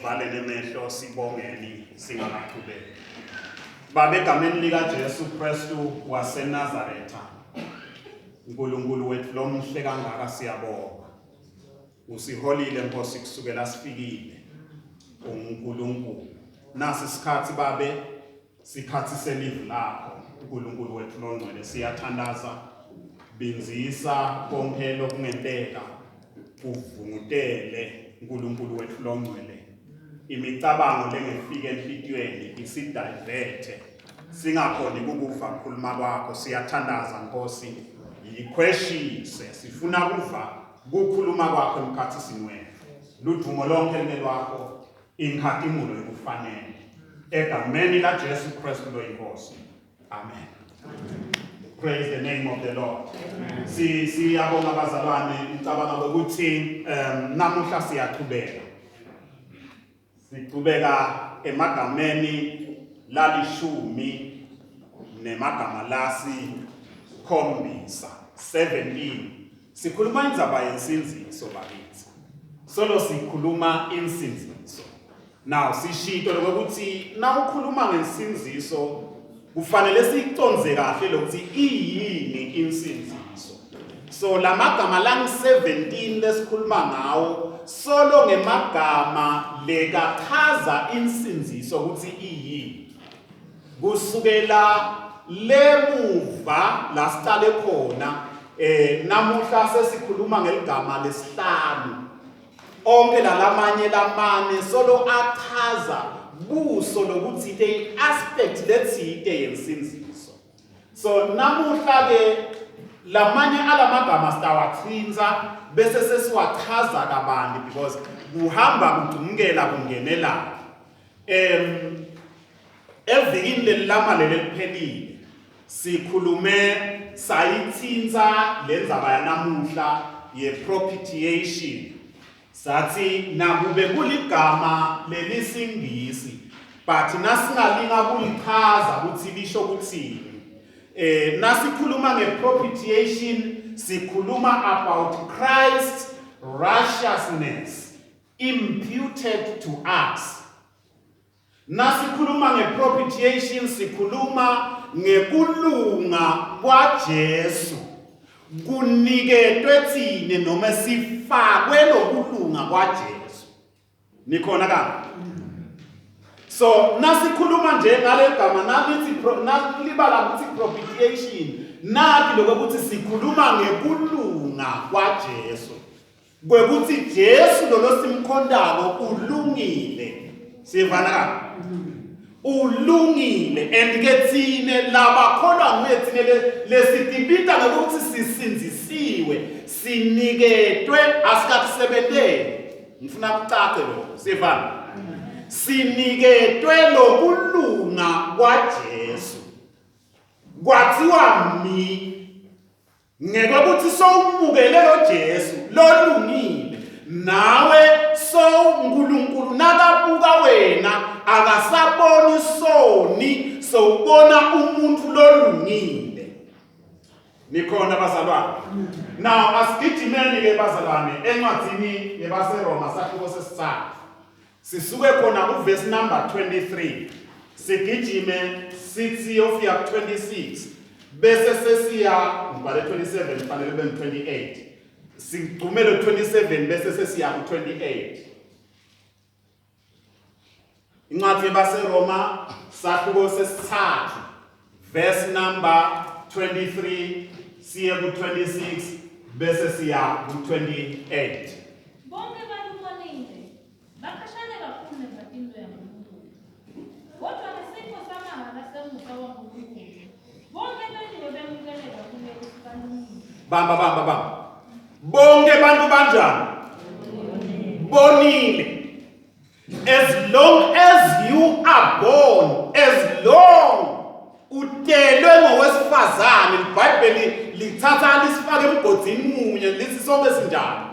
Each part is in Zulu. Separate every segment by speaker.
Speaker 1: Vale nemehlo sibongeni singakaqhubeki. Baba egameni lika Jesu Kristu waseNazaretha. uNkulunkulu wethu lo mhle kangaka siyabonga. Usiholile Nkosi kusukela sifikile. uNkulunkulu. Nasi isikhathi babe sikhathi selive lakho. uNkulunkulu wethu longcwele siyathandaza. Binzisa konke lokungempela. Uvungutele uNkulunkulu wethu longcwele. Imicabango lengefika enhlitiyweni isidivethe. Singakhoni ukuva ukukhuluma kwakho siyathandaza Nkosi. Yikhweshise sifuna kuva ukukhuluma kwakho emkhathini wethu. Ludumo lonke lwakho inkhatimulo yokufanele. Egameni la Jesu Kristu loyinkosi. Amen. Praise the name of the Lord. Siyabonga bazalwane ngicabanga ukuthi namuhla siyaqhubeka. Siqhubeka emagameni lalishumi nemagama lasi khombisa 17. Sikhuluma indzaba yensinziso bakithi. Solo sikhuluma insinziso. Now sishito lokuthi na ukhuluma ngensinziso kufanele siconze kahle lokuthi iyini insinziso. So lamagama lang 17 lesikhuluma ngawo solo ngemagama lekachaza insinziso ukuthi iyini. Kusukela lemuva la sicale khona namuhla sesikhuluma ngeligama lesihlanu. Onke lamanye lamane solo achaza buso lokuthi the aspect letsite yensinziso. So namuhla ke lamanye alamagama sitawathinza bese sesiwachaza kabanzi because kuhamba kudumukela kungenela. Evikini lelama leliphelile sikhulume sayithinza lenzaba yanamuhla ye-propitiation. Sathi nakube kuligama lelisingisi but nasingalinga kulichaza ukuthi lisho ukuthini. Nasikhuluma nge-propitiation sikhuluma about Christ's righteousness imputed to us. Nasikhuluma nge-propitiation sikhuluma ngekulunga kwa Jesu. Kuniketwe thine noma sifakwe lokulunga kwa Jesu. Nikhona ka? So nasikhuluma nje ngale gama nalibala ukuthi propitiation nathi lokuthi sikhuluma ngekulunga kwa Jesu. Kwekuthi Jesu lo simkhondalo ulungile. Sivana ka? Ulungile and ke thine labakholwa ngethine lesitibita ngokuthi sisinzisiwe siniketwe asikakusebentele. Ngifuna ukucace lo sivana. Siniketwe lokulunga kwa Jesu. Kwathiwa ngeke ukuthi sowumukele lo Jesu lolungile nawe uNkulunkulu nakabuka wena akasaboni soni sowubona umuntu lolungile. Nikhona bazalwane. Now asigijimeni ke bazalwane encwadini yebaseRoma sahluko sesithathu. Sisuke khona kuverse number 23. Sigijime sithi yofika ku 26 bese sesiya ngibale 27 kufanele kube 28. Sigcumele 27 bese sesiya ku 28. Incwadi yebaseRoma sahluko sesithathu verse number 23 siya ku 26 bese siya ku 28.
Speaker 2: Bonke balubonile bakashane kakhulu nempilo yaNkulunkulu. Kodwa nesipho samanga lasemusa waNkulunkulu. Bonke benziwe bemukeleka kuye kufanele.
Speaker 1: Bamba. Bonke bantu banjani? Bonile. As long as you are born, as long utelwe ngowesifazane iBhayibheli lithatha lisifake emgodini munye lithi sonke sinjani?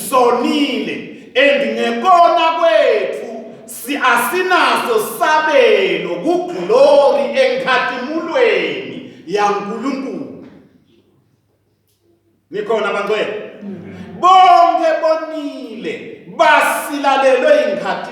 Speaker 1: Sonile. And ngekona kwethu asinaso sabelo kuglory enkathimulweni yaNkulunkulu. Nikhona bangcwele? Bonke bonile. basilalelwe ingathi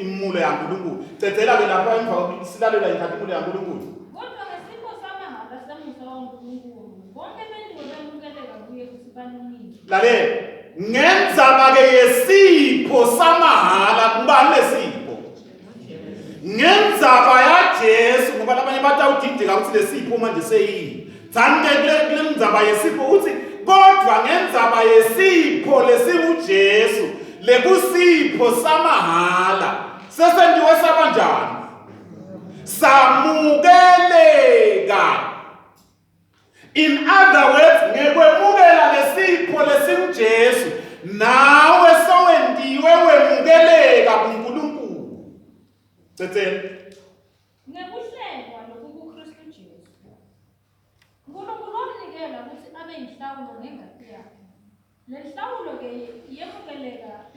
Speaker 1: imulo yaNkulunkulu. Cecela ke lapha emva silalelwa ingathi imulo yaNkulunkulu.
Speaker 2: Kodwa ngesipho samahhala semusa waNkulunkulu, bonke bendiwe bemukeleka kuye kusibanini.
Speaker 1: Lalela, ngendzaba ke yesipho samahhala kubani lesipho? Ngendzaba yaJesu ngoba labanye batawudideka ukuthi lesipho manje seyini. Tsanke kule ndzaba yesipho uthi kodwa ngendzaba yesipho lesimuJesu lekusipho samahhala sesendiwe sabanjani? Samukeleka. In other words, ngekwemukela lesipho lesimuJesu nawe sowendiwe wemukeleka kuNkulunkulu. Cecela.
Speaker 2: Ngekuhlelwa lokhu kuKristu Jesu. uNkulunkulu wamnikela ukuthi abe yinhlawulo ngengadi yakhe. Le nhlawulo ke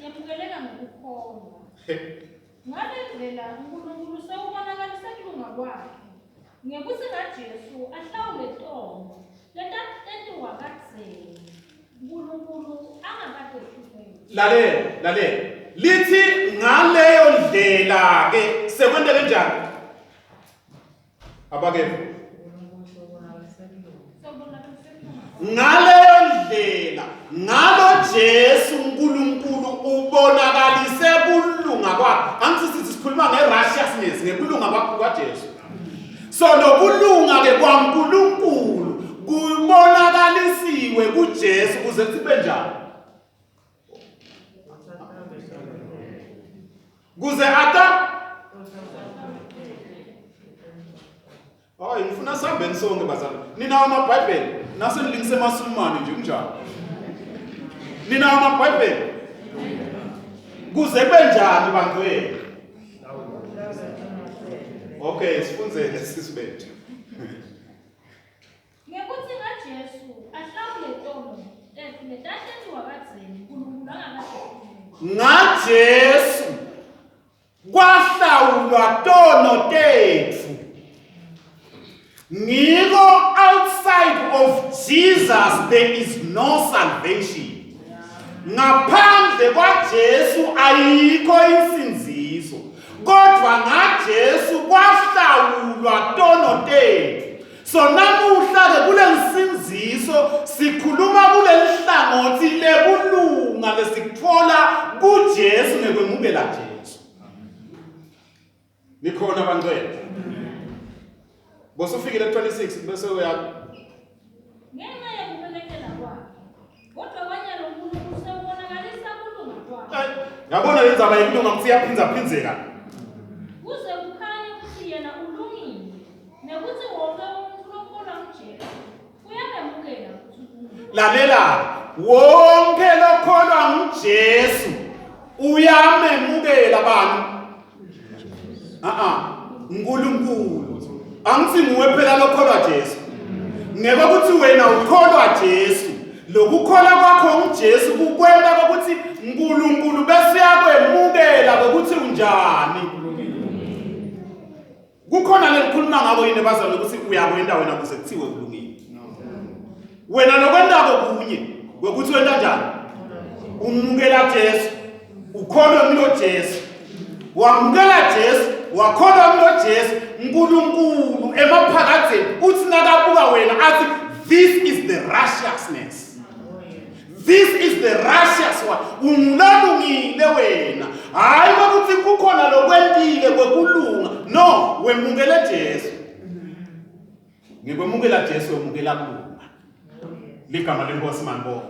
Speaker 2: yemukeleka ngokukholwa. Ngale ndlela uNkulunkulu sewubonakalise kulunga kwakhe. Ngekuthi kaJesu ahlawule tono letatiwa kadzeni. uNkulunkulu angakadehlupheki.
Speaker 1: Lalela. Lithi ngaleyo ndlela ke sekwente kanjani? Abake. Ngaleyo ndlela, ngalo Jesu uNkulunkulu ubonakalise kulunga kwakhe. Angithi sikhuluma ngerighteousness, ngekulunga kwaJesu. So lokulunga ke kwaNkulunkulu kubonakalisiwe kuJesu kuze sibe njani? Kuze ata ngifuna sihambeni sonke bazali. Ninawo amabhayibheli, nasenilingise maSulumane nje kunjalo. Ninawo amabhayibheli. Kuze kube njani bantwethu? Okay, sifundzele sisibethu.
Speaker 2: Ngekuthi kaJesu ahlawule tono letatiwa kadzeni uNkulunkulu angakadehlupheki.
Speaker 1: NgaJesu kwahlawulwa tono tetfu. Ngiko outside of Jesus there is no salvation. Ngaphandle kwaJesu ayikho insinziso. Kodwa ngaJesu kwahlawulwa tono tetfu. So namuhla ke kule nsinziso sikhuluma kuleli hlangothi lekulunga lesikuthola kuJesu ngekwemukela Jesu. Nikhona bantwethu. Bosufikile 26 bese uya
Speaker 2: ngenxa yokubelekela kwakhe. Kodwa abanye uNkulunkulu sewubonakalisa kulunga kwakhe.
Speaker 1: Yabona lenzaba yokulunga kuthi iyaphinza-phinzeka.
Speaker 2: Kuze kukhanye ukuthi yena ulungile nekuthi wonke umuntu lokholwa kuJesu uyamemukela uNkulunkulu.
Speaker 1: Lalela, wonke lokholwa nguJesu uyamemukela bani? uNkulunkulu. Angithi nguwe phela lokholwa Jesu. Ngeke ukuthi wena ukholwa Jesu. Lokukholwa kwakho nguJesu kukwenta ukuthi uNkulunkulu bese yakwemukela ukuthi unjani. Kukhona lelikhuluma ngako yini bazali ukuthi uyakwenda wena kuze kuthiwe kulungile. Wena nokwendako kunye, ukuthi wenda njani? Umukela Jesu, ukholwa kulo Jesu. Wamukela Jesu, wakholwa kulo Jesu, uNkulunkulu emaphakatheni uthi nakabuka wena athi this is the righteousness. This is the righteous one. Ungilungile wena. Hayi ukuthi kukhona lokwentile kwekulunga. No, wemukele Jesu. Ngikwemukela Jesu wemukela kulunga. Ligama lenkosi manibonga.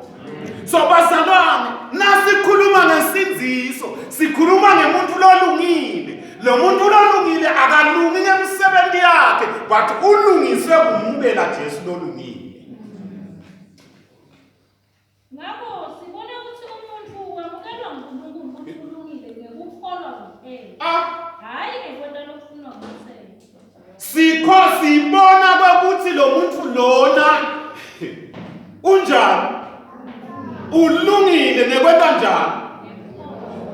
Speaker 1: So bazalwane, nasikhuluma ngesinziso, sikhuluma ngemuntu lolungile. Lo muntu lolungile akalungi ngemsebenzi yakhe, but ulungiswe kumukela Jesu lolungile.
Speaker 2: Ngakho sibona ukuthi umuntu wamukelwa nguNkulunkulu ulungile ngokukholwa kuphela. Hayi ngekwenta lokufunwa ngumthetho.
Speaker 1: Sikho sibona ukuthi lo muntu lona unjani? Ulungile nekwenta njani?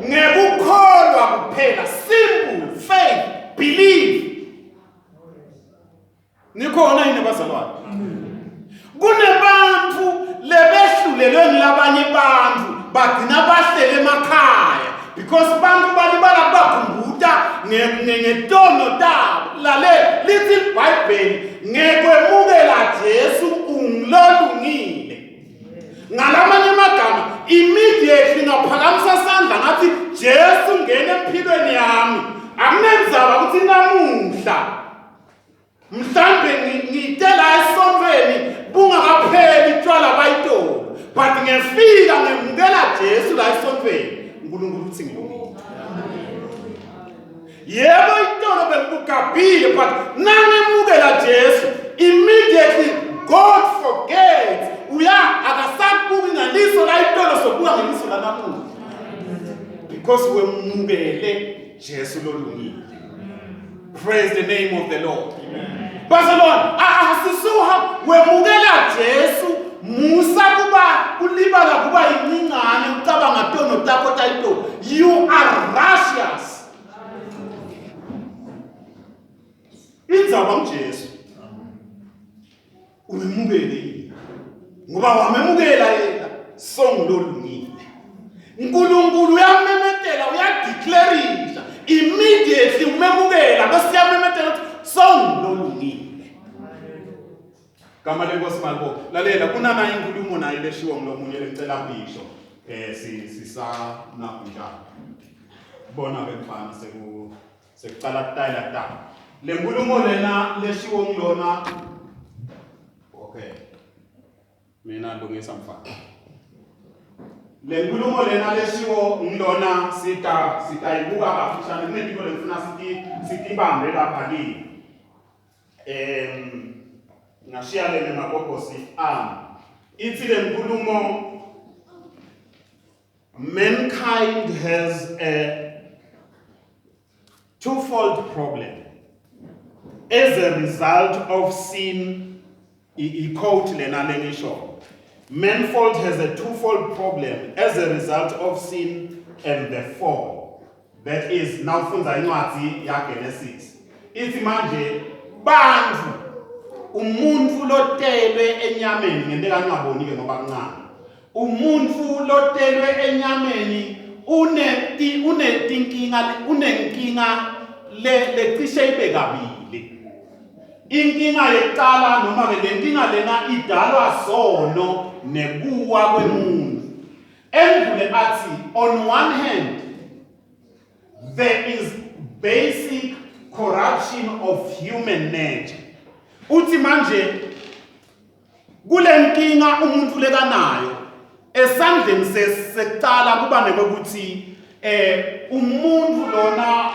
Speaker 1: Ngekukholwa kuphela. Simple faith, believe. Nikhona yini bazalwane? Kunebantu lebehlulelwe ngilabanye bantu bagcina bahlele emakhaya because bantu balibala bakhumbuta ngetono tabo lale lithi iBhayibheli ngekwemukela Jesu ungilolungile ngalamanye amagama immediately ngaphakamisa sandla ngathi Jesu ngene empilweni yami akunenzaba ukuthi namuhla mhlambe ngitela esontweni bungakapheli tshwala bayitolo but ngefika ngemukela Jesu la esontweni uNkulunkulu uthi ngilungile yebo itolo bekugabhile but nangemukela Jesu immediately God forgets uya akasakubuki ngaliso la itolo sokubuka ngaliso la namuhla because wemukele Jesu lolungile. Praise the name of the Lord. Barcelona asisuha wemukela Jesu musa kuba kulibala kuba ingingane ucabanga tono takho tayito you are righteous. Indzaba mJesu umemukele ngoba wamemukela yena songilolungile. uNkulunkulu uyamemetela uyadeclareisha immediately umemukela bese uyamemetela songilolungile. Gama lenkosi malibonga. Lalela kunana inkulumo nayo leshiwo ngilomunye lecela kuyisho sisa nakunjalo. Bona ke mfana sekucala kutayela ta. Le nkulumo lena leshiwo ngilona okay. Mina ndongisa mfana. Le nkulumo lena leshiwo ngilona sitayibuka kafishane kunetiko lefuna sitibambe lapha kini. Ngashiya le makokosi ithi le nkulumo mankind has a twofold problem as a result of sin. Quote lena lengisho manfold has a twofold problem as a result of sin and the fall. That is now funza incwadi ya Genesis. Ithi manje bantu umuntu lotelwe enyameni ngente kangaboni ke ngoba kancane. Umuntu lotelwe enyameni unenkinga lecishe ibe kabili. Inkinga yeqala noma ke lenkinga lena idalwa sono nekuwa kwemuntu. Endlule athi on one hand there is basic corruption of human nature. Uthi manje kulenkinga umuntu lekanayo esandleni sekuqala kuba nekokuthi umuntu lona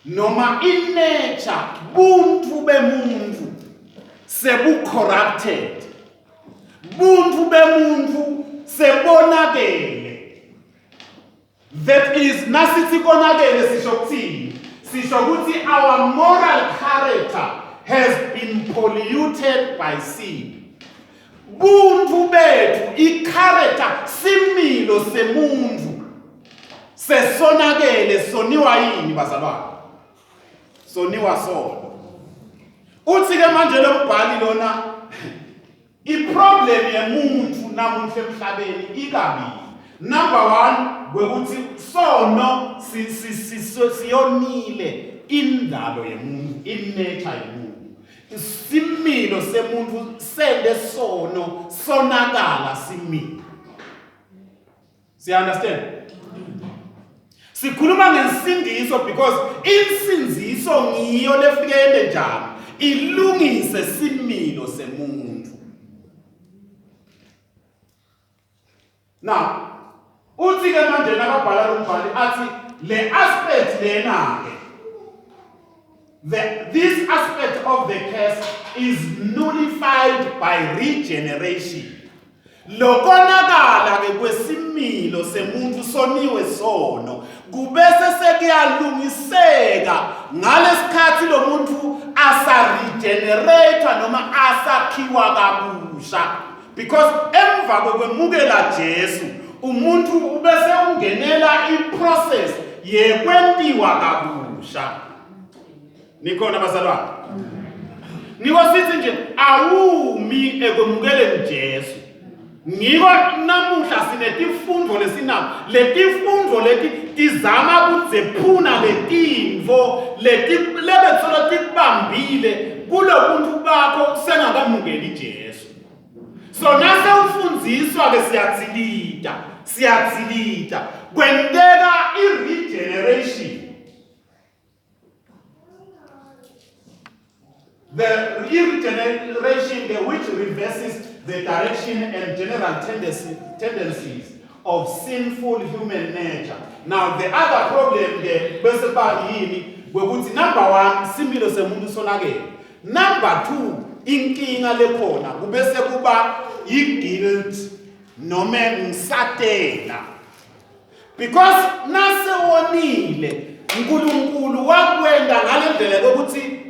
Speaker 1: noma inature buntu bemuntu sebu corrupted buntu bemuntu sebonakele. That is nasithi konakele sisho kuthini sisho ukuthi our moral character has been polluted by sin. Buntu bethu i-character similo semuntu sesonakele soniwa yini bazalwane soniwa sono. Uthi ke manje lo mbhali lona i-problem yemuntu namuhla emhlabeni ikabili. Number one kwekuthi sono siyonile indalo yemuntu inature yemuntu. Isimilo semuntu sende sono sonakala similo. See understand? Sikhuluma ngensindiso because insindiso ngiyo lefike njani ilungise similo semuntu. Now uthi ke manje nakabhala lo mbhali athi le aspect lena ke this aspect of the curse is nullified by regeneration. Lokonakala ke kwesimilo semuntu soniwe sono kubese sekuyalungiseka ngalesikhathi lo muntu asa regenerate noma asakhiwa kabusha because emva kokwemukela Jesu umuntu ubese ungenela iprocess yekwentiwa kabusha. Nikhona bazalwane? Niwasithi nje awumi ekwemukele Jesu ngiko namuhla sinetifundvo lesinabo letifundvo leti tizama kudzephuna letinvo lebetsola tikubambile kulobuntu bakho sengakamukeli Jesu. So nase ufundziswa ke siyatsilita kwenteka i-regeneration. The regeneration which reverses the direction and general tendencies of sinful human nature. Now the other problem there, number one, similo semuntu sonakele. Number two, inkinga lekhona kubese kuba i-guilt noma ngisatela. Because nase wonile uNkulunkulu wakwenda ngalendlela ukuthi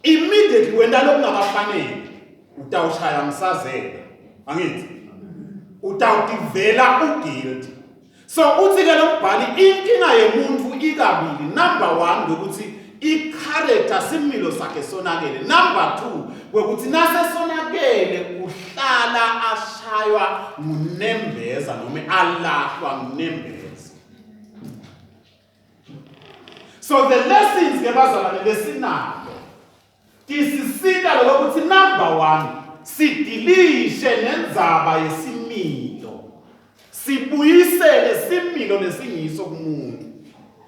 Speaker 1: immediately wenda lokungakafanele utawushaya msazela angithi utawutivela uguilt. So uthi ke lo mbhali inkinga yemuntu ikabili. Number one ukuthi i-character similo sakhe sonakele. Number two ukuthi nase sonakele uhlala ashaywa ngunembeza noma alahlwa ngunembeza. So the lessons ke bazalwane lesinalo tisisita lokuthi number one sidilishe nendzaba yesimilo, sibuyisele similo lesingiso kumuntu.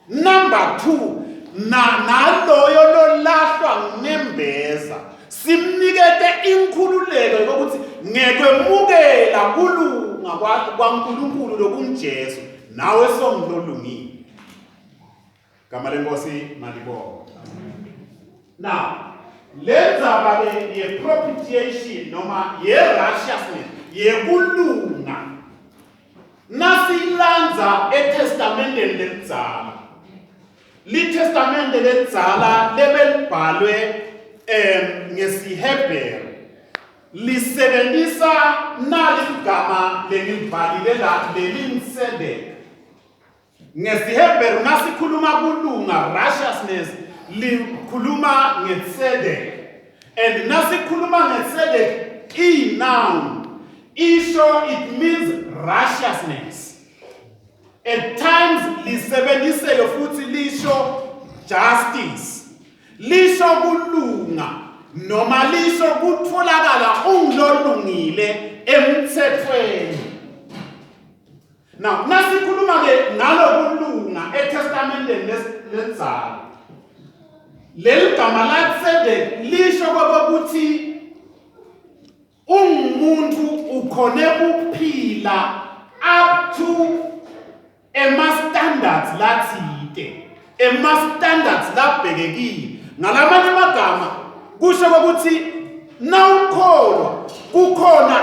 Speaker 1: Number two, naloyo lolahlwa ngunembeza simnikete inkhululeko yokuthi ngekwemukela kulunga kwaNkulunkulu lokunjesu nawe songilolungile. Gama lenkosi malibonga. Now lendzaba le ye-propitiation noma ye-righteousness yekulunga nasilandza eTestamenteni lelidzala. LiTestamente lelidzala lebelibhalwe ngesiHebheru lisebenzisa naligama lelibhalile la lelinsedek. NgesiHebheru nasikhuluma kulunga righteousness likhuluma ngetzedek, and nasikhuluma ngetzedek i-noun isho it means righteousness. At times lisebenziseke futhi lisho justice, lisho kulunga noma lisho kutfolakala ungilolungile emthethweni. Now nasikhuluma ke ngalo kulunga eTestamenteni lelidzala leligama laTzedek lisho ukuthi umuntu ukhone kuphila up to ema-standards lathile, ema-standards labhekekile. Ngalamanye amagama kusho ukuthi nawukholwa kukhona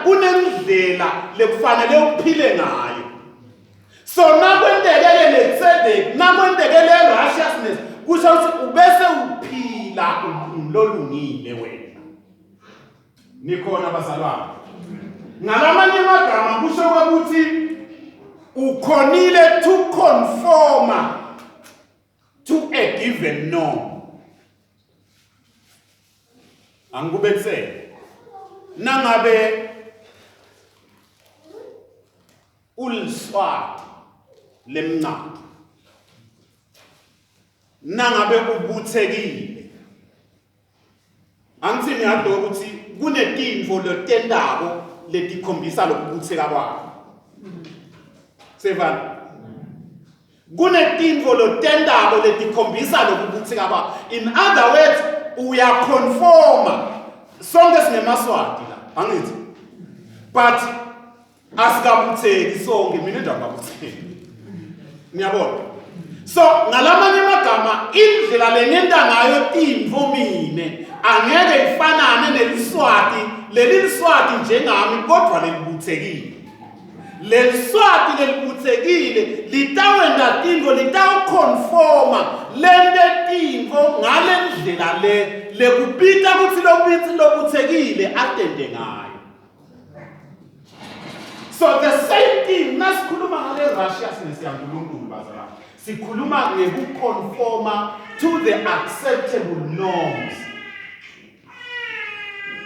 Speaker 1: kunendlela lekufanele uphile ngayo. So nakwendekele leTzedek nakwendekele righteousness kusho ukuthi ubese uphila umlolungile wena. Nikhona bazalwane. Ngalamanye amagama kusho ukuthi ukhonile to conform to a given norm. Angikubekisele nangabe uliswa lemncane nangabe ubuthekile angithi ngiyadlo ukuthi kunetinvo lotendako letikhombisa lokubutheka kwakho. Sevana kunetinvo lotendako letikhombisa lokubutheka kwakho. In other words uyaconforma. Sonke sinemaswati la angithi, but asikabutheki sonke, mina ndingabutheki. Niyabona? So ngalamanye amagama indlela lengenda ngayo tinvo mine angeke ifanane neliswati leliswati njengami kodwa lelibuthekile. Leliswati lelibuthekile litawenda tinvo litawuconforma lente tinvo ngalendlela lekupita kutsi lobuthekile atende ngayo. So the same thing nasikhuluma ngale righteousness yaNkulunkulu bazalwane sikhuluma ngekuconforma to the acceptable norms.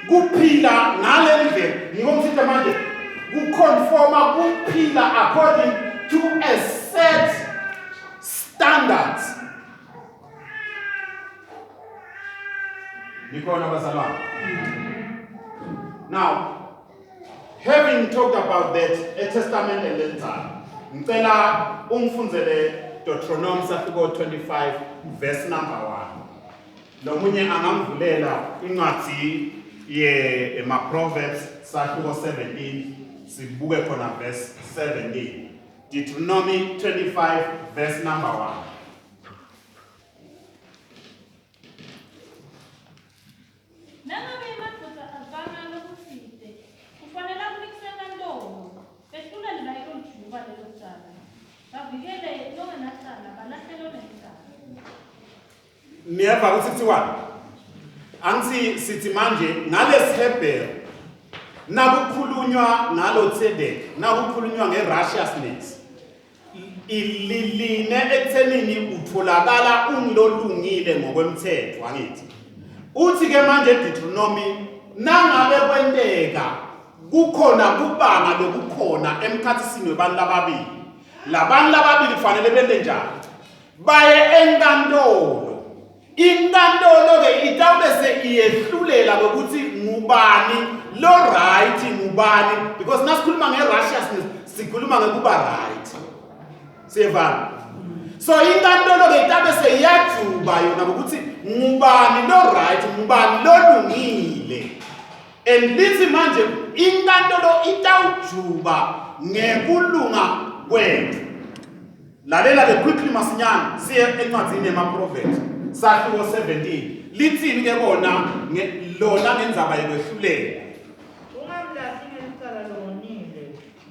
Speaker 1: kuphila ngale ndlela ngomthetho manje kuconforma kuphila according to a set standards. Now, having talked about that, a testament and lental, ngicela umfunzele Deuteronomy 25 verse number 1. Nomunye angamvulela incwadi ma Proverbs 17 sibuke khona verse 17. Deuteronomy 25 verse number 1. Niyeva ku-61 angithi sithi manje ngalesihebheru nakukhulunywa ngalo tzedek nakukhulunywa ngerighteousness ililine ekuthenini utholakala ungilolungile ngokwemthetho angithi uthi ke manje Deuteronomy nangabe kwenteka kukhona kubanga lokukhona emkhathisini webantu lababili labantu lababili kufanele bende njani baye enkantolo inkantolo ke itawube iyehlulela ukuthi ngubani lo right ngubani because nasikhuluma ngerighteousness sikhuluma ngekuba right siyevana so inkantolo ke itawube iyajuba yona ukuthi ngubani lo right ngubani lolungile and lithi manje inkantolo itawujuba ngekulunga kwethu lalela ke quickly masinyana siye encwadzini yemaProverbs 17 lithini ke bona lona ngendzaba yokwehlulela
Speaker 3: ungamlahli ngelicala lonile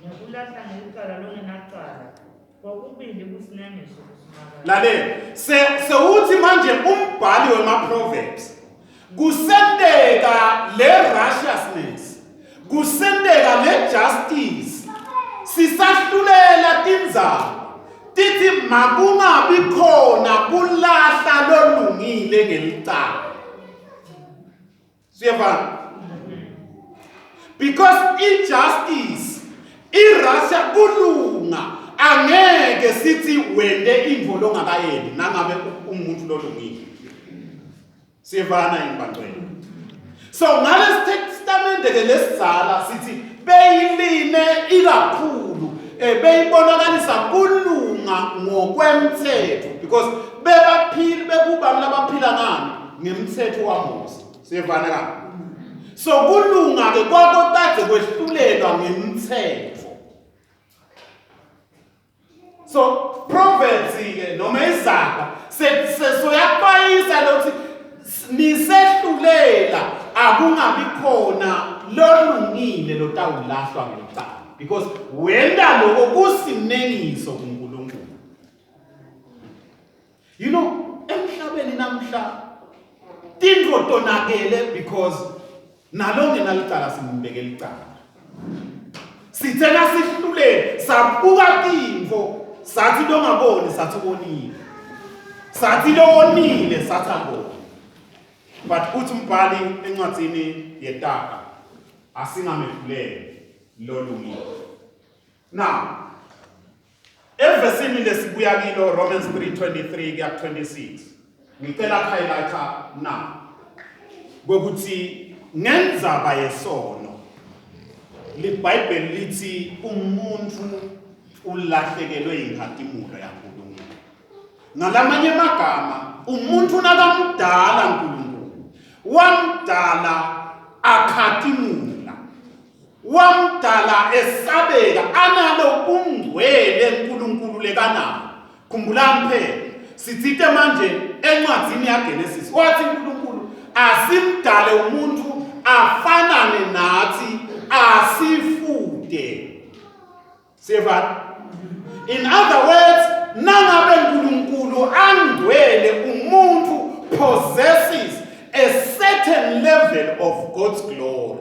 Speaker 3: nekulahla ngelicala longenacala kokubili kusinengiso kusimaka
Speaker 1: lalela sewuthi manje umbhali wemaProverbs kusendeka le righteousness kusendeka le justice sisahlulela tindzaba tithi makungabi khona kulahla lolungile ngelicala siyevana because injustice irasha kulunga angeke sithi wende indvo longakayendi nangabe umuntu lolungile siyevana imbangcwele so ngale testament ke lesizala sithi beyiline ikakhulu beyibonakalisa kulunga ngokwemthetho because bebaphili bekuba labaphila ngani ngemthetho waMose siyevana ka so kulunga ke kwako kade kwehlulelwa ngemthetho so Proverbs ke noma izaga soyaxwayisa lokuthi nisehlulela akungabi khona lolungile lotawulahlwa ngelicala because wenda lokho kusinengiso kuNkulunkulu you know emhlabeni namhla tindvo tonakele because nalonke nalicala simbekela icala sithena sihlulele sabuka tindvo sathi longaboni sathi ubonile sathi lowonile sathi abona but uthi umbhali encwadzini yetaka asingamehlulele lolungile now evesini lesibuya kilo Romans 3:23 kuya 26 ngicela highlighter now ngokuthi ngendzaba yesono liBhayibheli lithi umuntu ulahlekelwe inkhatimulo yaNkulunkulu ngalamanye amagama umuntu nakamdala uNkulunkulu wamdala akhatimula wamdala esabeka analo kungcwele uNkulunkulu lekanayo khumbulani phela sithite manje encwadzini yaGenesis wathi uNkulunkulu asimdale umuntu afanane nathi asifude seva in other words nangabe uNkulunkulu angcwele umuntu possesses a certain level of God's glory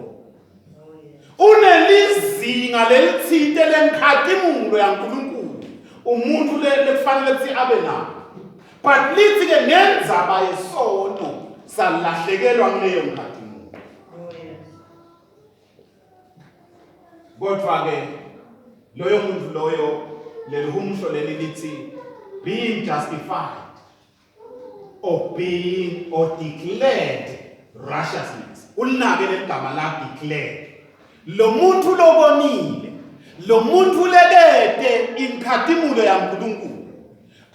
Speaker 1: unelizinga lelithinte lenkhatimulo yaNkulunkulu umuntu lekufanele ukuthi abe nayo but lithi ke ngendzaba yesono salahlekelwa kuleyo nkhatimulo kodwa ke loyo muntu loyo lelihumsho leli lithi being justified or being or declared righteousness. Ulinake legama la declared. Lo muntu lobonile, lo muntu lekede inkathimulo yaNkulunkulu.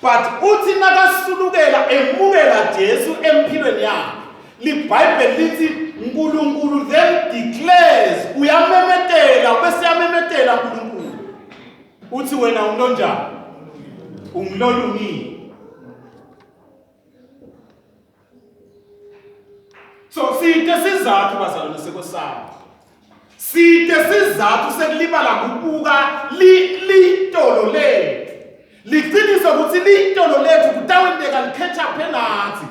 Speaker 1: But uthi nakasulukela emukela Jesu empilweni yakhe. LiBhayibheli lithi uNkulunkulu then declares, uyamemetela bese yamemetela uNkulunkulu. Uthi wena umlonjani? Umlolungile. So side sizathu bazalwane sekosana. Side sizathu sekulibala kubuka litolo lethu. Liqiniso ukuthi litolo lethu kutawendeka liketch up enathi.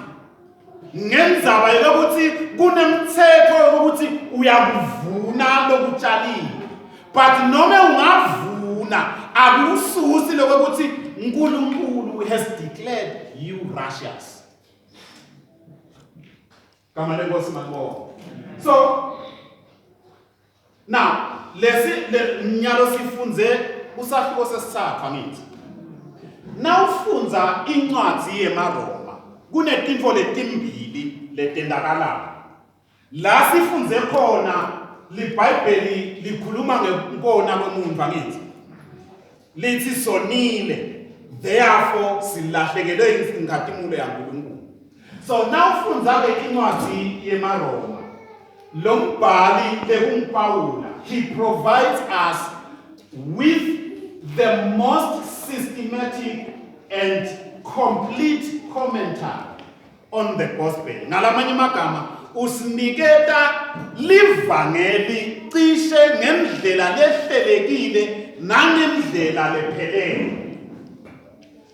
Speaker 1: Ngenzaba yokuthi kunemthetho ukuthi uyakuvuna lokutshalile. But noma ungavuna akususi lokuthi uNkulunkulu has declared you righteous. Kama lenkosi manibonga. So now nyalo sifunze usahluko sesithathu ngithi. Nawufunza incwadi yeMaroma kunetinto letimbili letendakalayo. La sifunze khona liBhayibheli likhuluma ngekona komuntu angithi. Lithi sonile therefore silahlekelwe inkathimulo yaNkulunkulu. So nawufunza ke incwadi yeMaroma lo mbhali lekungiPawula he provides us with the most systematic and complete commentary on the gospel. Ngalamanye amagama usiniketa livangeli cishe ngendlela lehlelekile nangendlela lephelele.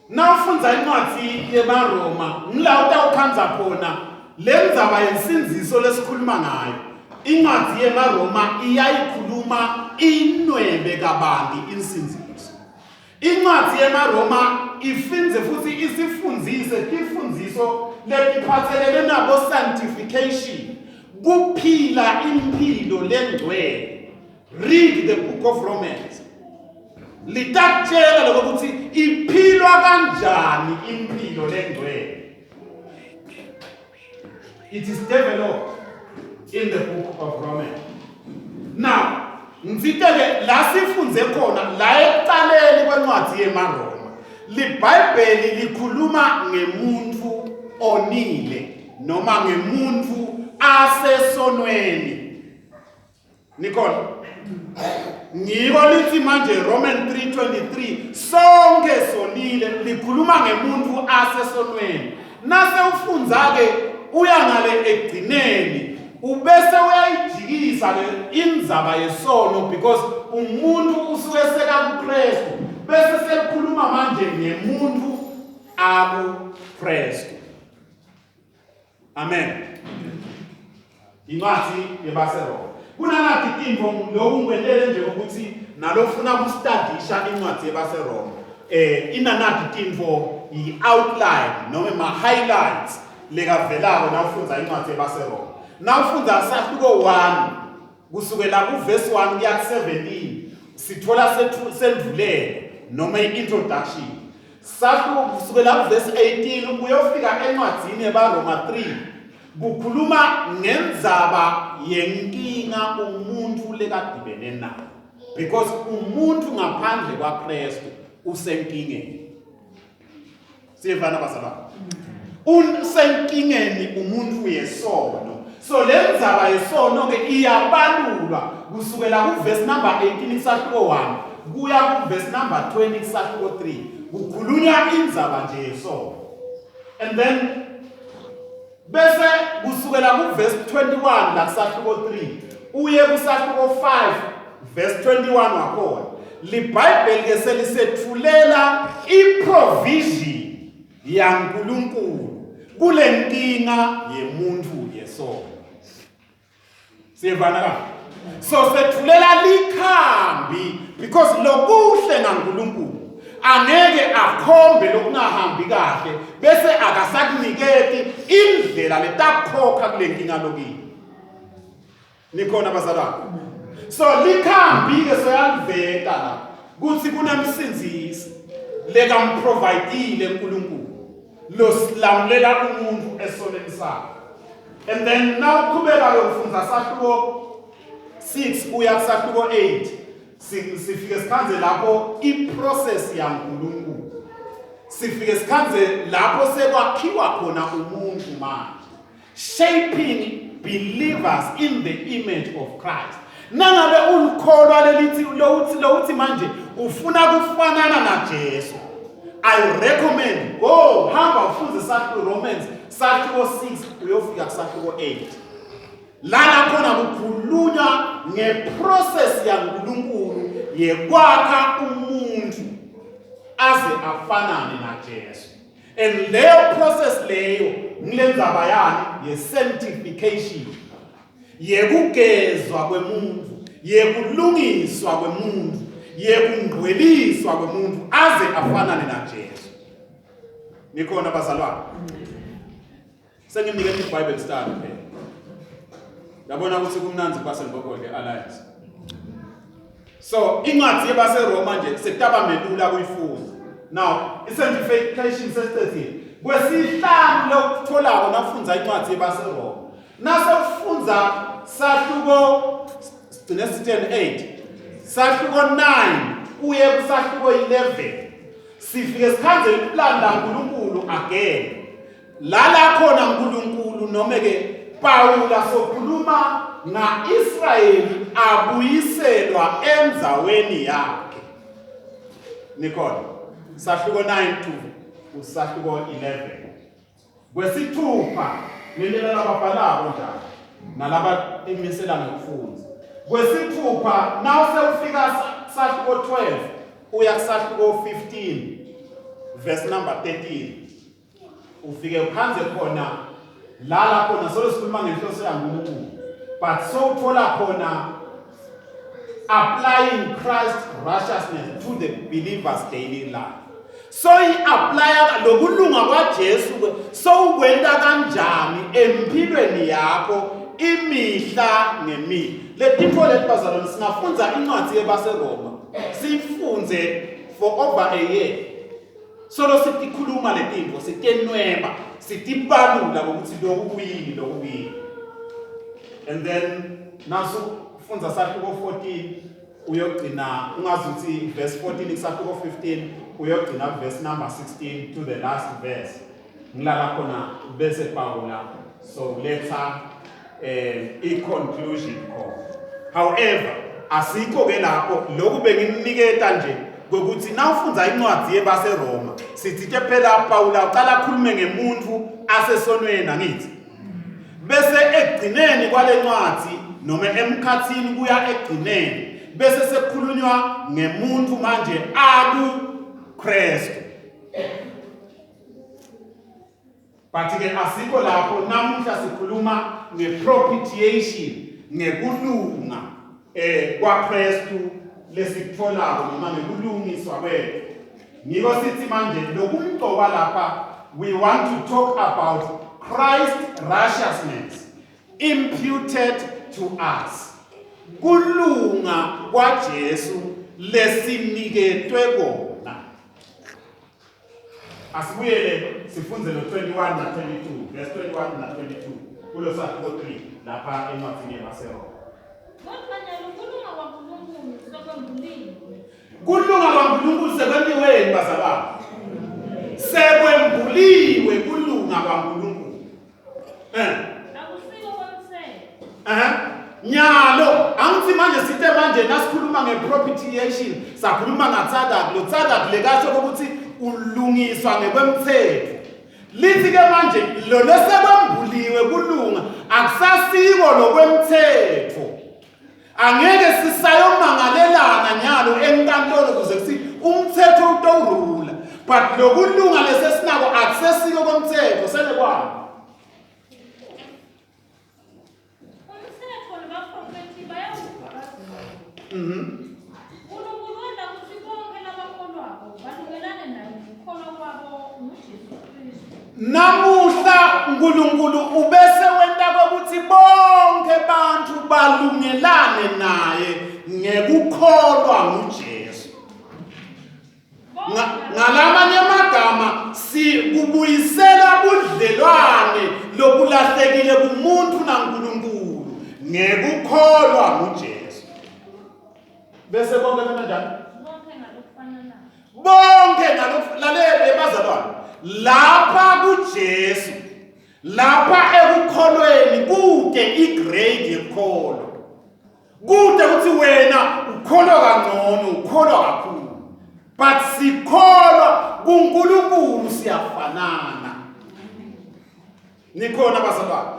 Speaker 1: Nawufunza incwadi yeMaroma ngila utawukhanza khona lendzaba yensinziso lesikhuluma ngayo. Incwadi yeMaroma iyayikhuluma inwebe kabanti insinziso. Incwadi yeMaroma ifinze futhi isifundzise tifundziso letiphathelene nabo sanctification, kuphila impilo lengcwele. Read the book of Romans. Litakutshela lokuthi iphilwa kanjani impilo lengcwele. It is developed in the book of Romans. Now, ngiziteke la sifunze khona la ekuqaleni kwencwadi yeMaroma. LiBhayibheli likhuluma ngemuntu onile noma ngemuntu asesonweni. Nikhona ngiko lithi manje Romans 3:23 sonke sonile likhuluma ngemuntu asesonweni. Nase ufunza ke uya ngale egcineni ubese uyayijikisa le indzaba yesono because umuntu usuke seka kuKristu bese sekukhuluma manje ngemuntu akuKristu. Amen. Incwadi yebaseRoma kunanathi tinto lokungwendele nje ukuthi nalofuna ukustudisha incwadi yebaseRoma inanathi tinto i-outline noma ma-highlights lekavelako nawufunza incwadi yebaseRoma. Nawufunza sahluko 1 kusukela kuverse 1 kuya ku-17 sithola sendvulele noma i-introduction. Sahluko kusukela kuverse 18 kuyofika encwadini yebaRoma 3 kukhuluma ngendzaba yenkinga umuntu lekadibene nayo because umuntu ngaphandle kwaKristu usenkingeni. Siyevana basala. Usenkingeni umuntu yesono. So lendzaba yesono ke iyabalulwa kusukela kuverse number 18 isahluko 1 kuya kuverse number 20 isahluko 3 kukhulunywa indzaba nje yesono. And then bese kusukela kuverse 21 la kusahluko 3 uye kusahluko 5 verse 21 wakhona liBhayibheli ke selisethulela iprovision yaNkulunkulu kule nkinga yemuntu yesono. Siyevana ka? So sethulela likhambi because lokuhle ngaNkulunkulu angeke akhombe lokungahambi kahle bese akasakuniketi indlela letakhokha kule nkinga lokini. Nikhona bazalwane? So likhambi ke soyaliveta la kuthi kunemsinzisi lekamprovidile uNkulunkulu lo silamulela umuntu esoneni sakhe. And then now qhubeka lokufunda sahluko 6 kuya kusahluko 8 sifike sikhanze lapho iprocess yaNkulunkulu. Sifike sikhanze lapho sekwakhiwa khona umuntu manje. Shaping believers in the image of Christ. Nangabe ulikholwa lelithi lowuthi manje ufuna kufanana na Jesu. I recommend go hamba ufunde sahluko Romans sahluko 6 uyofika kusahluko 8. Lana khona kukhulunywa ngeprocess yaNkulunkulu yekwakha umuntu aze afanane na Jesu. And leyo process leyo ngilenza bayani ye sanctification. Yekugezwa kwemuntu, yekulungiswa kwemuntu, yekungcweliswa kwemuntu aze afanane na Jesu. Nikhona bazalwane? Sengimnikele iBible study phela. Yabona ukuthi kumnanzi kwaseNgokode Alliance. So incwadi yebaseRoma nje sekutaba melula kuyifunda. Now, sanctification says kwesihlanu lokutholako nafunza incwadi yebaseRoma. Nase ufunza sahluko 8 sahluko 9 uye kusahluko 11 sifike sikhanze ukulanda uNkulunkulu again lala khona uNkulunkulu noma ke Paula sokhuluma na Israeli abuyiselwa emzaweni yakhe. Nikhona sahluko 9 to usahluko 11 kwesithupha nilela lababhalako njalo nalaba emisela ngokufunda kwesithupha naw sewufika sahluko 12 uya kusahluko 15 verse number 13 ufike ukhanze khona lala khona solo sikhuluma ngenhloso yaNkulunkulu but so uthola khona applying Christ's righteousness to the believer's daily life. So i-apply lokulunga kwaJesu so ukwenda kanjani empilweni yakho imihla ngemihla. Letipho letibazalwane singafunza incwadi yebaseRoma. Sifunze for over a year. Solo sitikhuluma letinto, sitenweba, sitibalula ukuthi lokuyini. And then naso funza sahluko 14 uyogcina ungazuthi verse 14 kusahluko 15 uyogcina verse number 16 to the last verse. Ngilala khona bese Paula so letha i-conclusion call. However, asikho ke lapho lokhu benginiketa nje ukuthi nawufunza incwadi yebaseRoma sithi ke phela Paula uqala akhulume ngemuntu asesonweni angithi bese egcineni kwale ncwadi noma emkhathini kuya egcineni bese sekukhulunywa ngemuntu manje akuKristu. But ke asikho lapho namuhla sikhuluma ngepropitiation ngekulunga kwaKristu lesitholako noma ngekulungiswa kwethu. Ngiko sithi manje lokumgcoba lapha we want to talk about Christ's righteousness imputed to us. Kulunga kwaJesu lesiniketwe kona. Asibuyele sifunze lo 21 na 22 verse 21 na 22 kulo sahluko 3 lapha encwadini yebaseRoma. Kulunga kwaNkulunkulu sekwembiweni bazalwane. Sekwembuliwe kulunga kwaNkulunkulu.
Speaker 2: Akusiko kwamthetho.
Speaker 1: Nyalo angithi manje sithe manje nasikhuluma ngepropitiation sakhuluma ngaTsadak lo Tsadak lekasho ukuthi ulungiswa ngekwemthetho. Lithi ke manje lo lesekwembuliwe kulunga akusasiko lokwemthetho. Angeke sisayomangalelana nyalo enkantolo kuze kuthi umthetho utowurula but lokulunga lesesinako akusesiko komthetho sele kwani. Namuhla uNkulunkulu ubese wenta ukuthi bonke abantu balungelane naye ngalamanye amagama sikubuyisela budlelwane lokulahlekile kumuntu naNkulunkulu ngekukholwa nguJesu. Bese konke kanjani? Bonke ngalokufanana bazalwane lapha kuJesu, lapha ekukholweni kude igrade yokukholo. Kude ukuthi wena ukholwa kangcono, ukholwa kakhulu. But sikholwa kuNkulunkulu siyafanana. Nikhona bazalwane.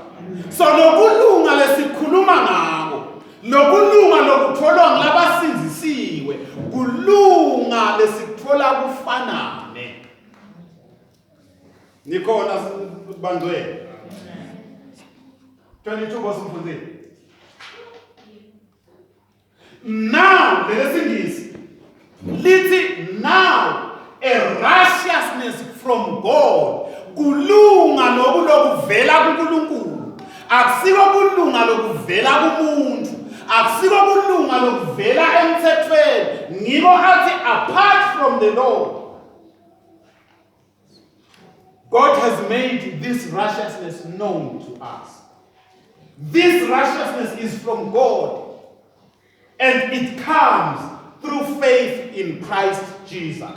Speaker 1: So lokulunga lesikhuluma ngako, lokulunga lokutholwa nglabasinzisiwe, kulunga lesithola kufanane. Nikhona bandwe. 22 ngosumfundisi. Now, lesingisi lithi now a righteousness from God, kulunga lokuvela kuNkulunkulu, akusiko kulunga lokuvela kumuntu, akusiko kulunga lokuvela emthethweni, ngiko athi apart from the law. God has made this righteousness known to us. This righteousness is from God. And it comes through faith in Christ Jesus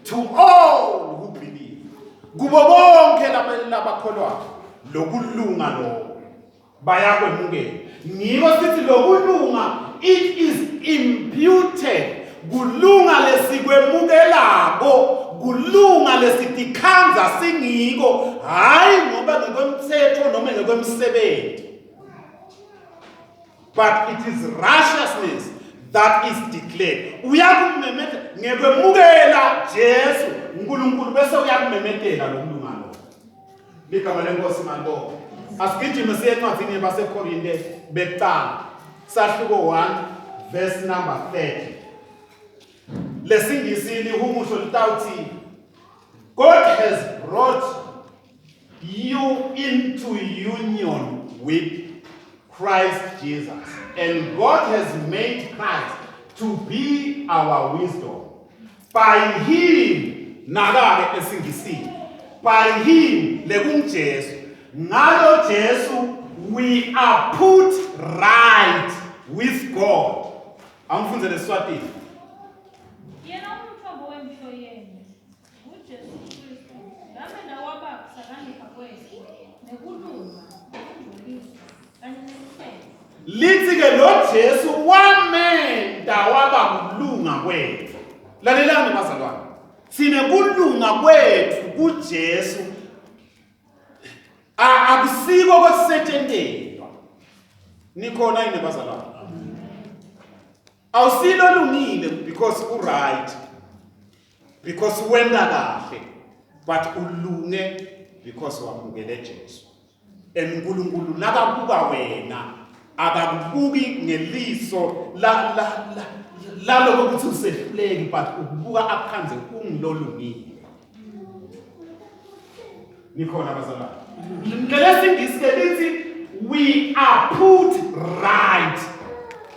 Speaker 1: to all who believe. Kubo bonke labakholwayo lokulunga lo bayakwemukela. Ngiko sithi lokulunga it is imputed. Kulunga lesikwemukelako, kulunga lesitikhanza singiko, hayi ngoba ngekomthetho noma ngekomsebenzi. But it is righteousness that is declared. Uyakumemeta ngekwemukela Jesu uNkulunkulu bese uyakumemetela lokulunga lo. Ligama lenkosi manje. Asigijime siye encwadini yabaseKorinte bekuqala. Sahluko 1 verse number 30. Lesingisini umusho litawuthi God has brought you into union with Christ Jesus, and God has made Christ to be our wisdom. By him, nagake esingisini, by him, lekunjesu, ngalo Jesu, we are put right with God. Amfunze leswatini.
Speaker 2: Yena umhlobo wemhlo yenu, uJesu Kristu, ngamena waba kusakanipha kwethu, nekulunga, ukungcoliswa.
Speaker 1: Lithi ke lo Jesu wamenda waba kulunga kwethu. Lalelani bazalwane. Sine kulunga kwethu kuJesu. Akusiko kwesetshendelwa. Nikhona yini bazalwane? Awusilo lungile because u right. Because wenda kahle. But ulunge because wamukele Jesu. eNkulunkulu nakabuka wena akakubuki ngeliso la lokuthi usehluleki but ukubuka akhanze ungilolungile. Nikhona bazalwane. Ngelesingisi lithi we are put right.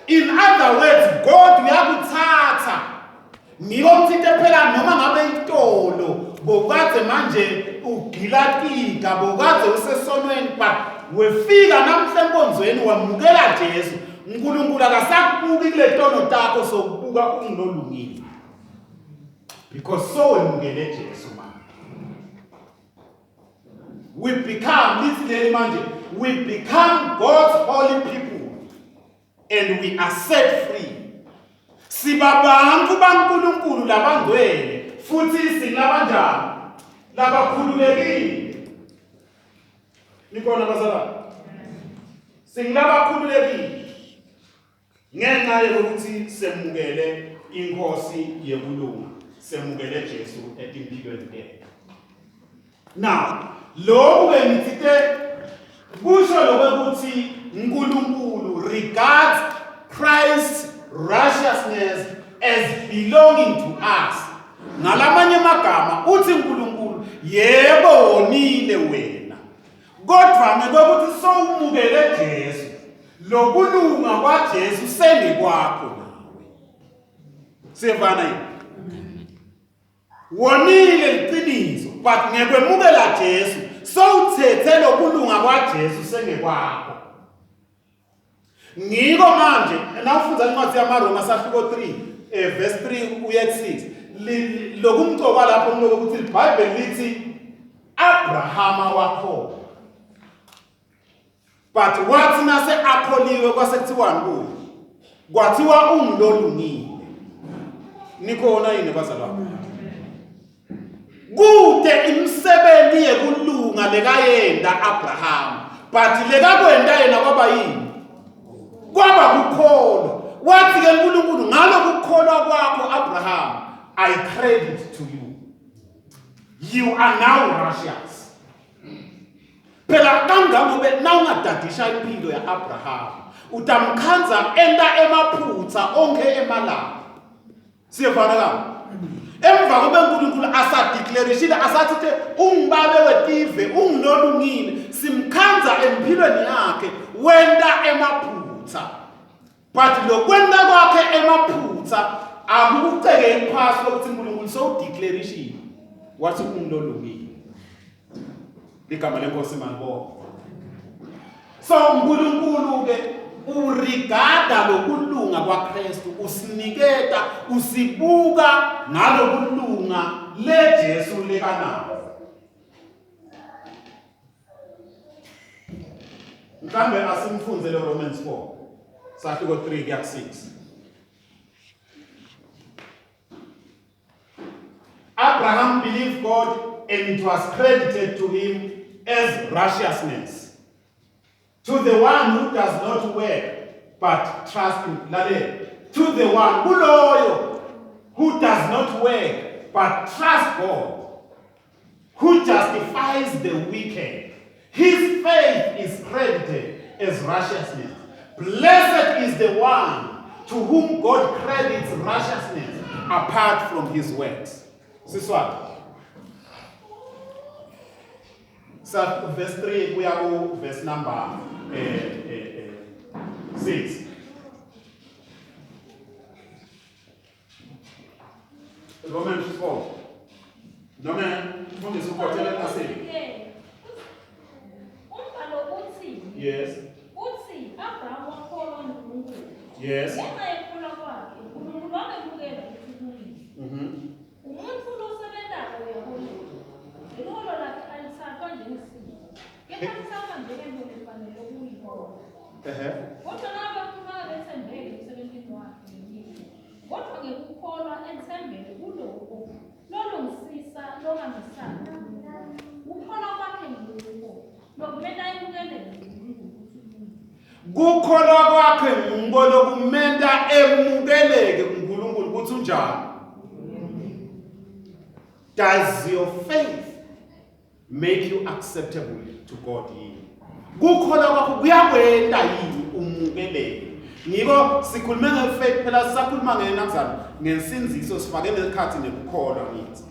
Speaker 1: In other words, God uyakuthatha ngiyomthinta phela noma ngabe itolo bokade manje ugilatika bokade usesonweni but wefika namhla enkonzweni wamukela Jesu. uNkulunkulu akasakubuki kule tono takho sokubuka ungilolungile because so wemukele Jesu man. We become we become God's holy people and we are set free. Sibabantu baNkulunkulu labangcwele futhi singabanjani labakhululekile. Nikona bazalwane. Singabakhululekile ngenxa yokuthi semukele inkosi yekulunga, semukele Jesu etimpilweni tethu. Now lo bengithite kusho lokuthi uNkulunkulu regards Christ's righteousness as belonging to us. Ngalamanye amagama uthi uNkulunkulu yebo wonile wena kodwa ngeke so umukele Jesu lokulunga kwaJesu sengekwakho nawe. Sevana yini? wonile liqiniso but ngekwemukela Jesu sowuthethe lokulunga kwaJesu sengekwakho. Ngiko manje nawufunda incwadi yamaRoma sahluko 3 verse 3 uya 6 lokumcoka lapho kunokuthi iBhayibheli lithi Abrahama wakho but wathi nase akholiwe kwasekuthiwani kuyo kwathiwa ungilolungile. Nikhona yini bazalwane? Kude imisebenzi yekulunga lekayenda Abraham but lekakwenda yena kwaba yini? Kwaba kukholwa. Wathi ke uNkulunkulu ngalo kukholwa kwakho Abraham I credit to you. You are now righteous. Phela kangangobe nawungadadisha impilo ya Abraham utamkhanza enda emaphutha onke emalanga. Siyevana ka? Emva kobe uNkulunkulu asadeclarishile asathi ungibabe wetive ungilolungile simkhanza empilweni yakhe wenda emaphutha. But lokwenda kwakhe emaphutha akukuceke iphasi lokuthi uNkulunkulu sowudeclarishile wathi ungilolungile. Igama lenkosi manibonga. So uNkulunkulu ke urigada lokulunga kwaKristu usiniketa usibuka ngalokulunga leJesu lekanayo. Mhlambe asimfunze le Romans 4 sahluko 3 kuya 6. Abraham believed God and it was credited to him as righteousness. To the one who does not work but trust in to the one who does not work but trust God, who justifies the wicked, his faith is credited as righteousness. Blessed is the one to whom God credits righteousness apart from his works. This one. So verse 3, we are all verse number 6. Romans 4. No man, yes. Yes. Kukholwa kwakhe ngumbono kumenda emukeleke kuNkulunkulu ukuthi unjani. Does your faith make you acceptable to God yini? Kukholwa kwakho kuyakwenda yini umukeleke? Ngiko sikhuluma ngefaith phela sisakhuluma ngenakuzana ngensinziso sifake nekhathi nekukholwa ngithi.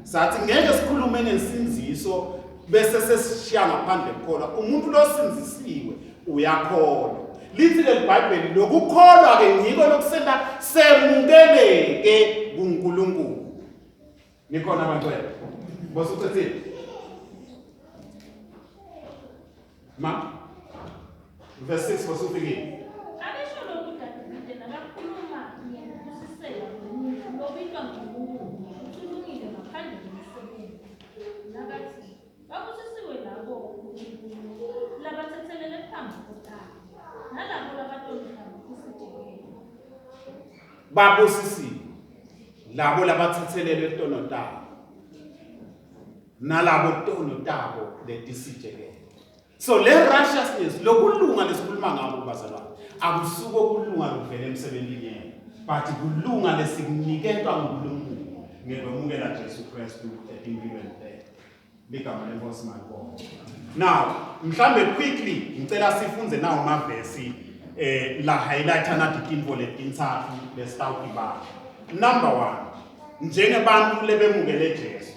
Speaker 1: Sathi ngeke sikhulume ngensinziso bese sesishiya ngaphandle kokholwa. Umuntu losinzisiwe uyakholwa. Lithi le Bible lokukholwa ke ngiko lokusenda semukeleke kuNkulunkulu. Nikhona abantwana. Bosuthethe. Ma. Verse 6 bosufike. Babo sisi labo labathethelele etono tabo nalabo tono tabo letisijeke. So le righteousness lokulunga lesikhuluma ngabo bazalwane akusuko kulunga kuvela emsebenzini yena but kulunga lesikuniketwa nguNkulunkulu ngekwemukela Jesu Kristu empilweni yakhe. Ligama lenkosi manibonga. Now mhlambe quickly ngicela sifunze nawo amavesi la highlighta na tikinvo letintsatfu lesitawukiba. Number 1, njengebantu lebemukele Jesu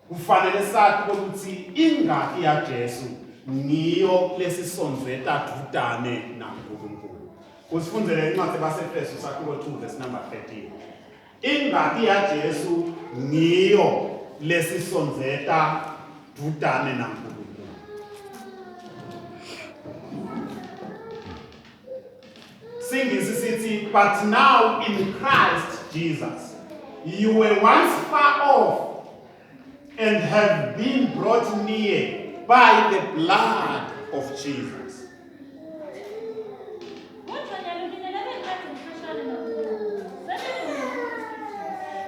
Speaker 1: kufanele sathi ukuthi ingaki ya Jesu ngiyo lesisonzeta dudane naNkulunkulu. Usifunzele incwadi yabaseFesu sahluko 2 verse number 13. ingati ya Jesu ngiyo lesisonzeta dudane naNkulunkulu. Singisi sithi, but now in Christ Jesus, you were once far off and have been brought near by the blood of Jesus.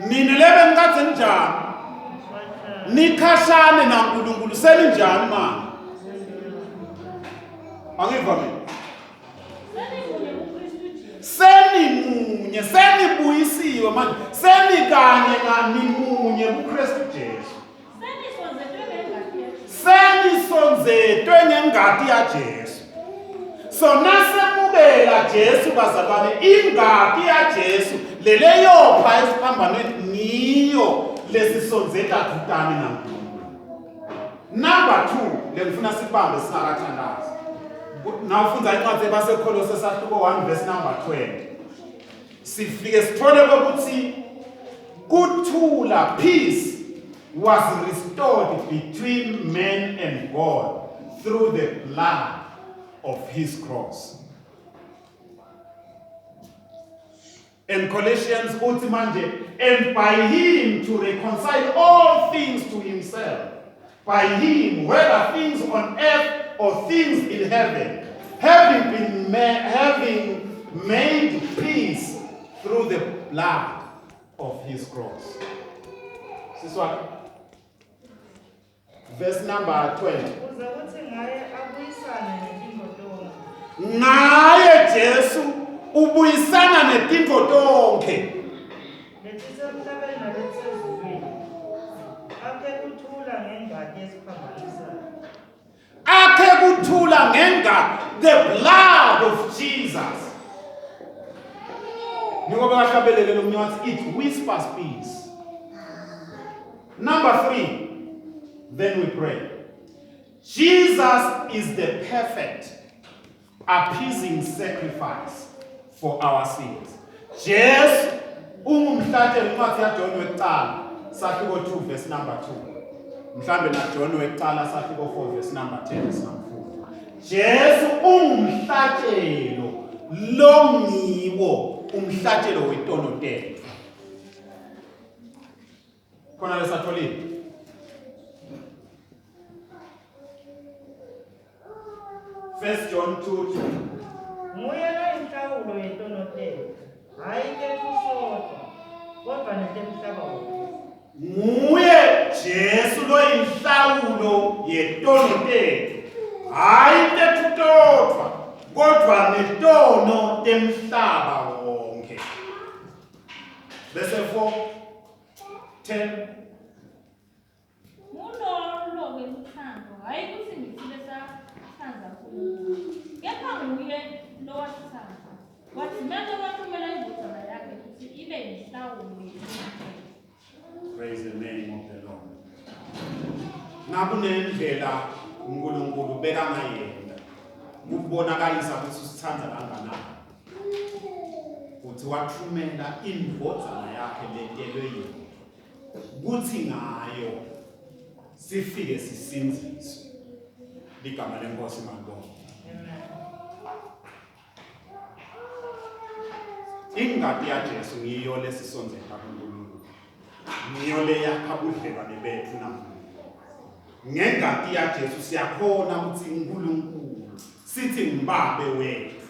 Speaker 1: Nina lebe ngikade njani? Nikhashane naNkulunkulu seninjani manje? Angiva mina. Senimunye, senibuyisiwe manje, senikanye ngamunye kuKristu Jesu. Senisonzetwe ngengati ya Jesu. So nasemukela Jesu bazalwane, ingati ya Jesu leleyo pha esiphambanweni ngiyo lesisonzeta dudane naNkulunkulu. Number 2, lengifuna sibambe singakathandazi. Nawufunda incwadi yabaseKolose sahluko 1 verse number 12. Sifike sithole ukuthi kuthula, peace was restored between man and God through the blood of his cross. And Colossians uthi manje, and by him to reconcile all things to himself, by him, whether things on earth or things in heaven, having made peace through the blood of his cross. This is what? Verse number 20. Ngaye Jesu ubuyisana netintfo tonke. Akhe kuthula ngenga, the blood of Jesus. It whispers peace. Number 3, then we pray. Jesus is the perfect appeasing sacrifice for our sins. Jesus, umhlatshelo incwadi yaJohn wekuqala sahluko 2 verse number 2. Mhlambe na John wekuqala sahluko 4 verse number 10 samfundo. Jesu umhlatshelo longiwo umhlatshelo wetonotelo. Khona lesatholile. First John 2:2.
Speaker 3: Nguye inhlawulo yetonotelo, hayi ke kusodwa, kodwa netemhlaba wonke.
Speaker 1: Nguye Jesu loyinhlawulo yetonotelo, hayi tetutodwa, kodwa netono temhlaba wonke. Verse 4:10.
Speaker 2: Mulolo wemthando, hayi kuthi ngithile sathanda kuNkulunkulu. Kepha nguye lowathanda. Wathi manje wathumela indodana yakhe ukuthi ibe yinhlawulo yetonotelo.
Speaker 1: Praise the name of the Lord. Nakunendlela uNkulunkulu bekangayenda ukubonakalisa ukuthi usithanda kangakanani. Uthi wathumela indodana yakhe letelwe yini. Kuthi ngayo sifike sisinziswe. Ligama lenkosi mangibonge. Ingati ya Jesu ngiyo lesisonzeka kuNkulunkulu. Ngiyo leyakha ubudlelwane bethu naNkulunkulu. Ngengati ya Jesu siyakhona ukuthi uNkulunkulu sithi ngibambe wethu.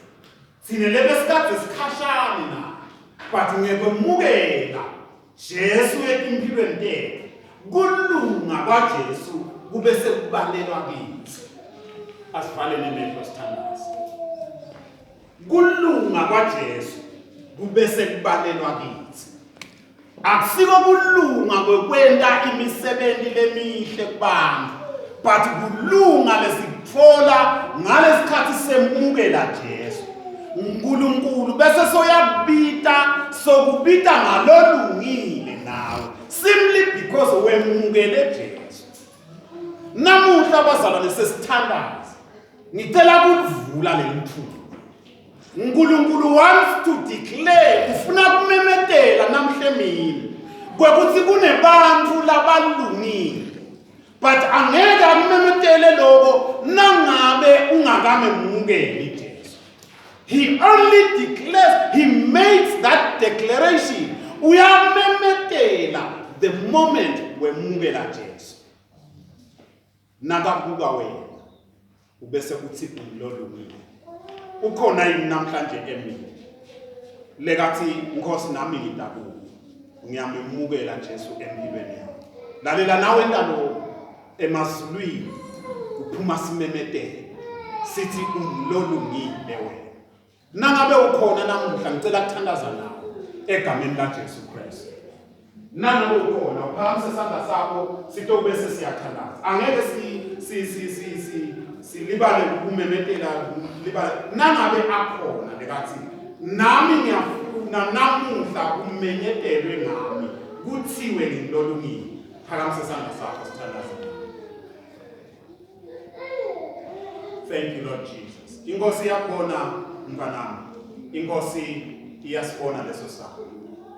Speaker 1: Sine lebesikade sikhashane na. But ngekwemukela Jesu etimpilweni tethu. Kulunga kwaJesu kube sekubalelwa kithi. Asivalele nemehlo sithandaze. Kulunga kwaJesu kube sekubalelwa kithi. Akusiko kulunga kwekwenta imisebenzi lemihle kubantu, but kulunga lesikuthola ngalesikhathi semukela Jesu. uNkulunkulu bese soyakubita sokubita ngalolungile nawe, simply because wemukele Jesu. Namuhla abazalwane sesithandaza, ngicela ukuvula lelithuba. uNkulunkulu wants to declare ufuna kumemetela namhle mina kwekuthi kunebantu labalungile but angeke akumemetele lokho nangabe ungakamemukeli Jesu. He only declares, he makes that declaration uyamemetela the moment wemukela Jesu. Nakabuka wena ubese uthi umlolungile. Ukhona yini namhlanje emini lekathi Nkosi nami ngidabuka ngiyamemukela Jesu empilweni yami. Lalela nawe entalo emazulwini uphuma simemetele sithi umlolungile wena. Nangabe ukhona namuhla ngicela ukuthandaza nawe egameni laJesu Kristu. Nangabe ukhona uphakamisa isandla sakho sitobese siyathandaza. Angeke silibale ukumemetela libale. Nangabe akhona lekathi nami ngiyafuna namuhla umenyetelwe ngami kuthiwe ngilolungile. Phakamisa isandla sakho sithandaza. Thank you Lord Jesus. Inkosi yakubona mfanami. Inkosi iyasibona leso sakho.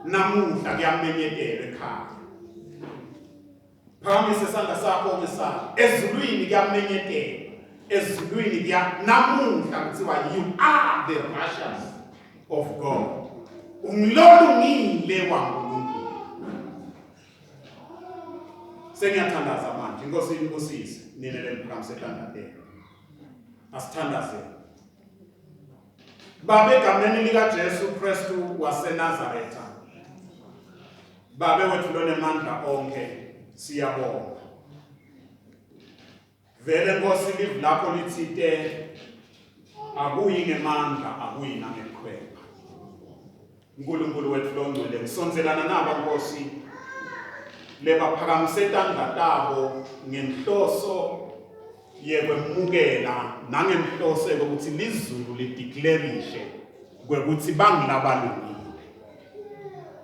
Speaker 1: Namuhla kuyamenyetelwa ekhaya. Phakamisa isandla sakho ngesandla. Ezulwini kuyamenyetelwa. Ezulwini namuhla kuthiwa you are the righteous of God. Umlolungile waNkulunkulu. Sengiyathandaza manje. Inkosi inkosisi nina lemphakamise ethandathe. Asithandaze. Babe egameni lika Jesu Kristu waseNazaretha. Babe wethu lonemandla onke siyabonga. Vele Nkosi live lakho lithite akuyi ngemandla akuyi nangekhwepha. uNkulunkulu wethu longcwele ngisonzelana naba Nkosi lebaphakamise etandla tabo ngenhloso yekwemukela nangenhloso ukuthi lizulu lideclareishe kwekuthi bangilabalungile.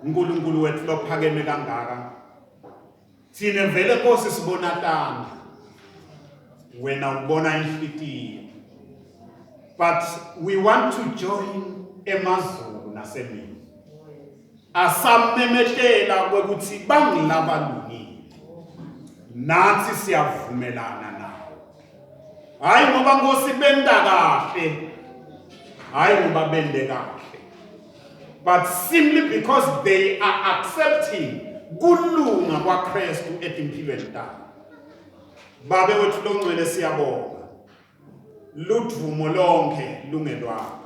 Speaker 1: uNkulunkulu wethu lophakeme kangaka thina vele Nkosi sibona tanda wena ubona inhlitiyo but we want to join emazulu nasemini asamemetela kwekuthi bangilabalungile nathi siyavumelana nawo. Hayi ngoba Nkosi benda kahle, hayi ngoba bende kahle, but simply because they are accepting kulunga kwaKristu etimpilweni tabo. Babe wethu longcwele siyabonga. Ludvumo lonke lungelwakho.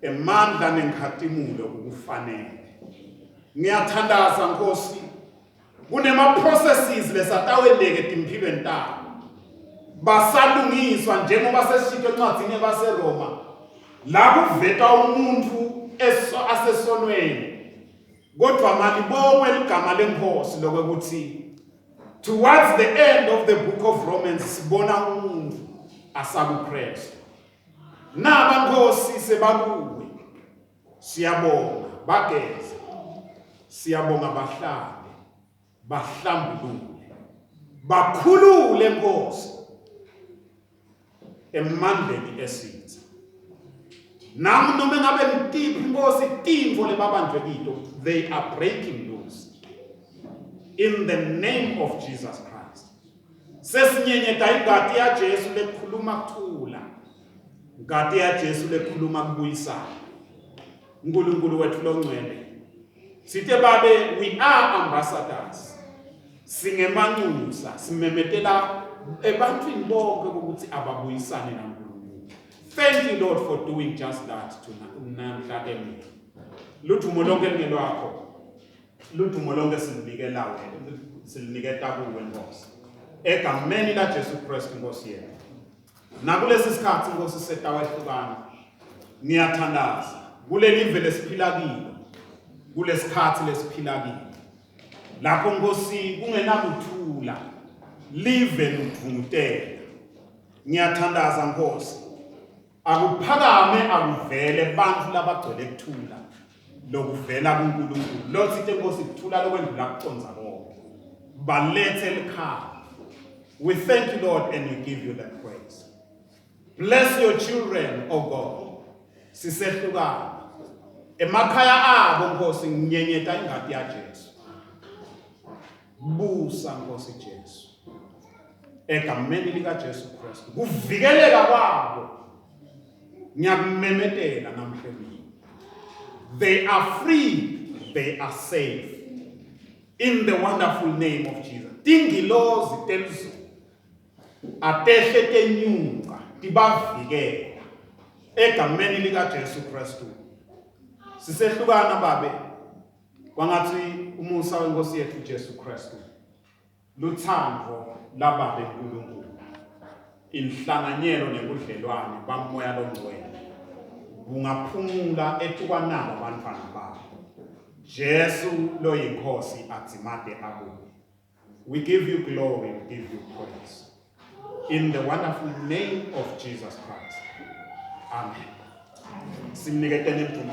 Speaker 1: Emandla nenkhatimulo ukufanele. Ngiyathandaza Nkosi. Kunema processes lesatawendeke etimpilweni tabo. Basalungiswa njengoba sesishilo encwadini yabaseRoma. La kuveta umuntu asesonweni. Kodwa malibongwe ligama leNkosi lokuthi towards the end of the book of Romans sibona umuntu asakuKristu. Naba Nkosi sebakuwe. Siyabonga bageze. Siyabonga bahlale. Bahlambulule. Bakhulule Nkosi. Emandleni esitha. Nami noma ngabe ngitiphi Nkosi timvo lebabanjwe kito, they are breaking loose. In the name of Jesus Christ. Sesinyenyeta ingadi ya Jesu lekhuluma kuthula. Ingadi ya Jesu lekhuluma kubuyisana. uNkulunkulu wethu longcwele. Sithe babe we are ambassadors. Singemanxusa simemetela ebantwini bonke ukuthi ababuyisane naNkulunkulu. Thank you Lord for doing just that namhla emini. Ludvumo lonke lingelwakho. Ludvumo lonke silinikela wena, siliniketa kuwe Nkosi. Egameni laJesu Kristu Nkosi yethu. Nakulesi sikhathi Nkosi setawehlukana. Ngiyathandaza kuleli live lesiphila kilo. Kulesikhathi lesiphila kilo. Lapho Nkosi kungenakuthula. Live ludvungutela. Ngiyathandaza Nkosi. Akuphakame akuvele bantu labagcwele kuthula. Lokuvela kuNkulunkulu. Lo sithe Nkosi kuthula lokwendlula kuconza konke. Balethe ekhaya. We thank you Lord and we give you the praise. Bless your children, oh God. sisehlukana emakhaya abo Nkosi nginyenyeta ingadi ya Jesu busa Nkosi Jesu egameni lika Jesu Kristu kuvikeleka kwabo ngiyakumemetela namhlanje they are free they are safe in the wonderful name of Jesus tingilozi telizulu atehle tenyuka tibavikela egameni lika Jesu Kristu sisehlukana babe wangathi umusa wenkosi yethu Jesu Kristu luthando lababe uNkulunkulu inhlanganyelo nebudlelwane bamoya longcwele bungaphumula etukwanabo abantwana babo Jesu lo yinkosi adzimade abuye we give you glory we give you praise in the wonderful name of Jesus Christ amen simniketeni imvumo